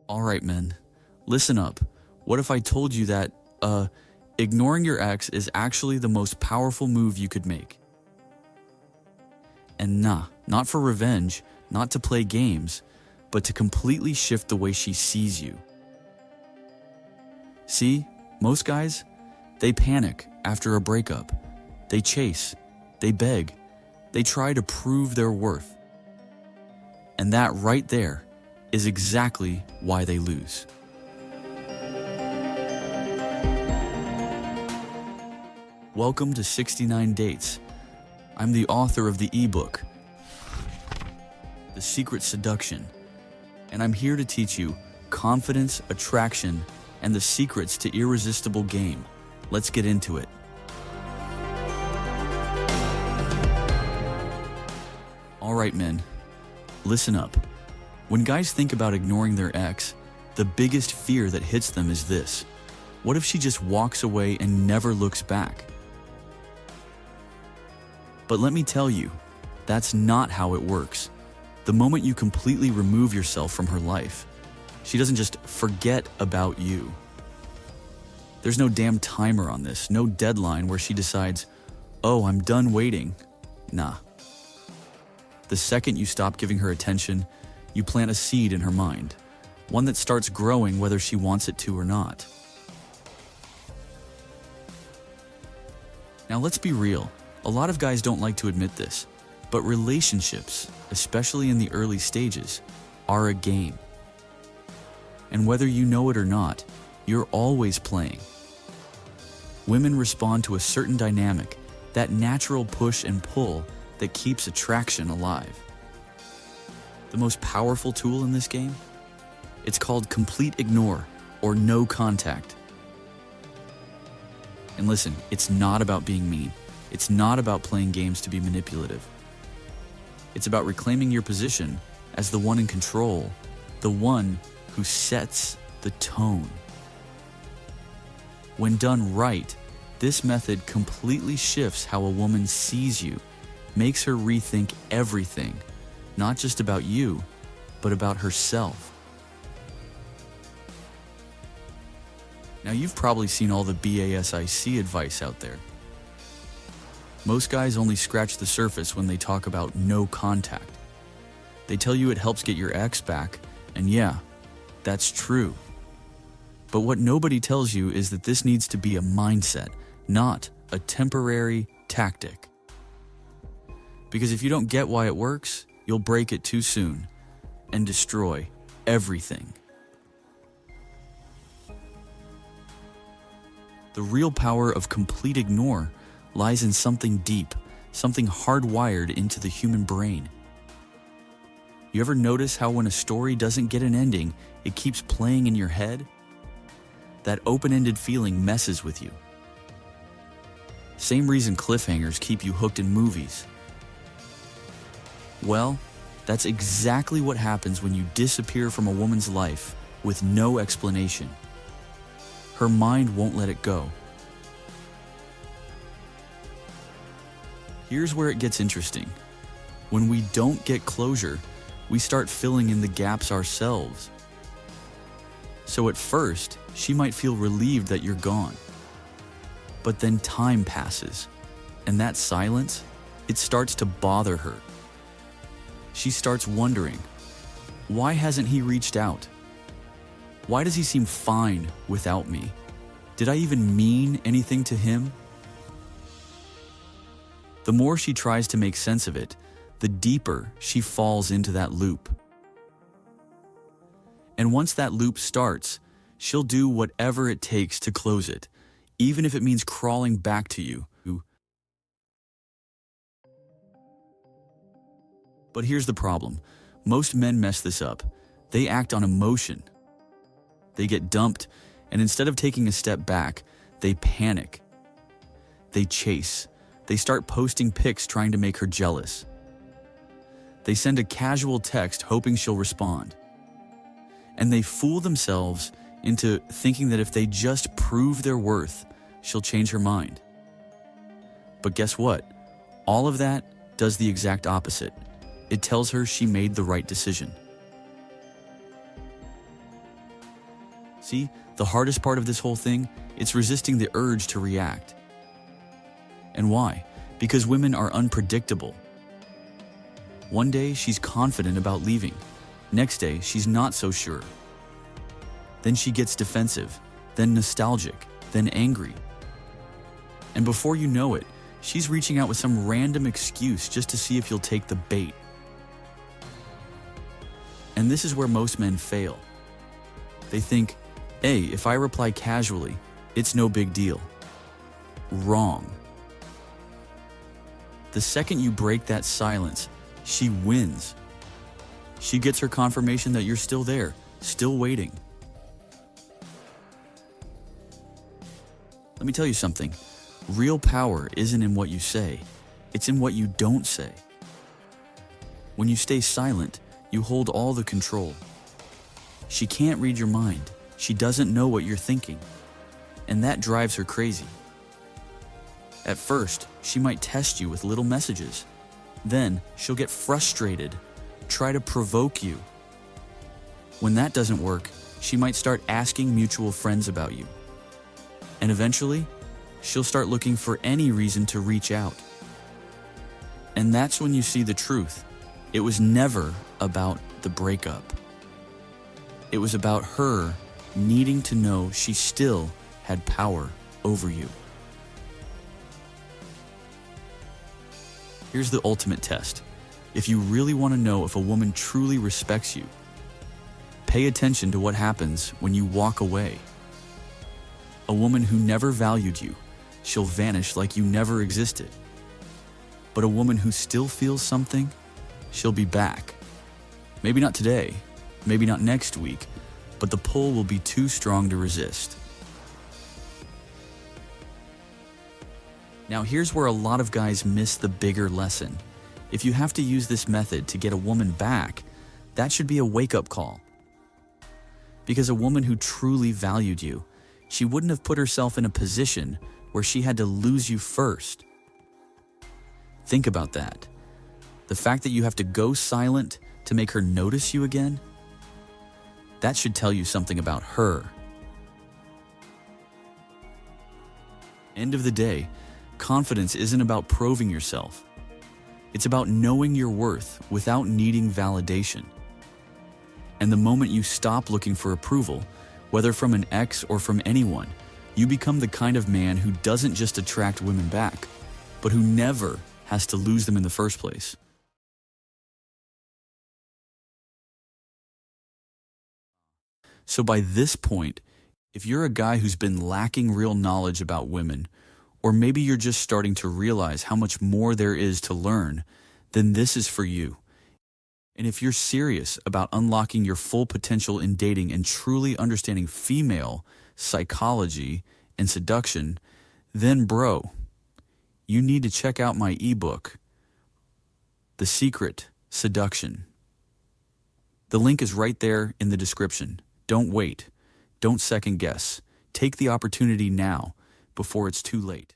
All right, men, listen up. What if I told you that, ignoring your ex is actually the most powerful move you could make? And nah, not for revenge, not to play games, but to completely shift the way she sees you. See, most guys, they panic after a breakup. They chase, they beg, they try to prove their worth. And that right there is exactly why they lose. Welcome to 69 Dates. I'm the author of the eBook, The Secret Seduction, and I'm here to teach you confidence, attraction, and the secrets to irresistible game. Let's get into it. All right, men, listen up. When guys think about ignoring their ex, the biggest fear that hits them is this: what if she just walks away and never looks back? But let me tell you, that's not how it works. The moment you completely remove yourself from her life, she doesn't just forget about you. There's no damn timer on this, no deadline where she decides, oh, I'm done waiting. Nah. The second you stop giving her attention, you plant a seed in her mind, one that starts growing whether she wants it to or not. Now let's be real. A lot of guys don't like to admit this, but relationships, especially in the early stages, are a game. And whether you know it or not, you're always playing. Women respond to a certain dynamic, that natural push and pull that keeps attraction alive. The most powerful tool in this game? It's called complete ignore or no contact. And listen, it's not about being mean. It's not about playing games to be manipulative. It's about reclaiming your position as the one in control, the one who sets the tone. When done right, this method completely shifts how a woman sees you, makes her rethink everything, not just about you, but about herself. Now, you've probably seen all the BASIC advice out there. Most guys only scratch the surface when they talk about no contact. They tell you it helps get your ex back, and yeah, that's true. But what nobody tells you is that this needs to be a mindset, not a temporary tactic. Because if you don't get why it works, you'll break it too soon and destroy everything. The real power of complete ignore lies in something deep, something hardwired into the human brain. You ever notice how when a story doesn't get an ending, it keeps playing in your head? That open-ended feeling messes with you. Same reason cliffhangers keep you hooked in movies. Well, that's exactly what happens when you disappear from a woman's life with no explanation. Her mind won't let it go. Here's where it gets interesting. When we don't get closure, we start filling in the gaps ourselves. So at first, she might feel relieved that you're gone. But then time passes, and that silence, it starts to bother her. She starts wondering, why hasn't he reached out? Why does he seem fine without me? Did I even mean anything to him? The more she tries to make sense of it, the deeper she falls into that loop. And once that loop starts, she'll do whatever it takes to close it, even if it means crawling back to you. But here's the problem. Most men mess this up. They act on emotion. They get dumped, and instead of taking a step back, they panic. They chase. They start posting pics trying to make her jealous. They send a casual text hoping she'll respond. And they fool themselves into thinking that if they just prove their worth, she'll change her mind. But guess what? All of that does the exact opposite. It tells her she made the right decision. See, the hardest part of this whole thing, it's resisting the urge to react. And why? Because women are unpredictable. One day, she's confident about leaving. Next day, she's not so sure. Then she gets defensive, then nostalgic, then angry. And before you know it, she's reaching out with some random excuse just to see if you'll take the bait. And this is where most men fail. They think, hey, if I reply casually, it's no big deal. Wrong. The second you break that silence, she wins. She gets her confirmation that you're still there, still waiting. Let me tell you something. Real power isn't in what you say, it's in what you don't say. When you stay silent, you hold all the control. She can't read your mind. She doesn't know what you're thinking. And that drives her crazy. At first, she might test you with little messages. Then, she'll get frustrated, try to provoke you. When that doesn't work, she might start asking mutual friends about you. And eventually, she'll start looking for any reason to reach out. And that's when you see the truth. It was never about the breakup. It was about her needing to know she still had power over you. Here's the ultimate test. If you really want to know if a woman truly respects you, pay attention to what happens when you walk away. A woman who never valued you, she'll vanish like you never existed. But a woman who still feels something, she'll be back. Maybe not today, maybe not next week, but the pull will be too strong to resist. Now here's where a lot of guys miss the bigger lesson. If you have to use this method to get a woman back, that should be a wake-up call. Because a woman who truly valued you, she wouldn't have put herself in a position where she had to lose you first. Think about that. The fact that you have to go silent to make her notice you again, that should tell you something about her. End of the day, confidence isn't about proving yourself. It's about knowing your worth without needing validation. And the moment you stop looking for approval, whether from an ex or from anyone, you become the kind of man who doesn't just attract women back, but who never has to lose them in the first place. So by this point, if you're a guy who's been lacking real knowledge about women, or maybe you're just starting to realize how much more there is to learn, then this is for you. And if you're serious about unlocking your full potential in dating and truly understanding female psychology and seduction, then bro, you need to check out my ebook, The Secret Seduction. The link is right there in the description. Don't wait. Don't second guess. Take the opportunity now before it's too late.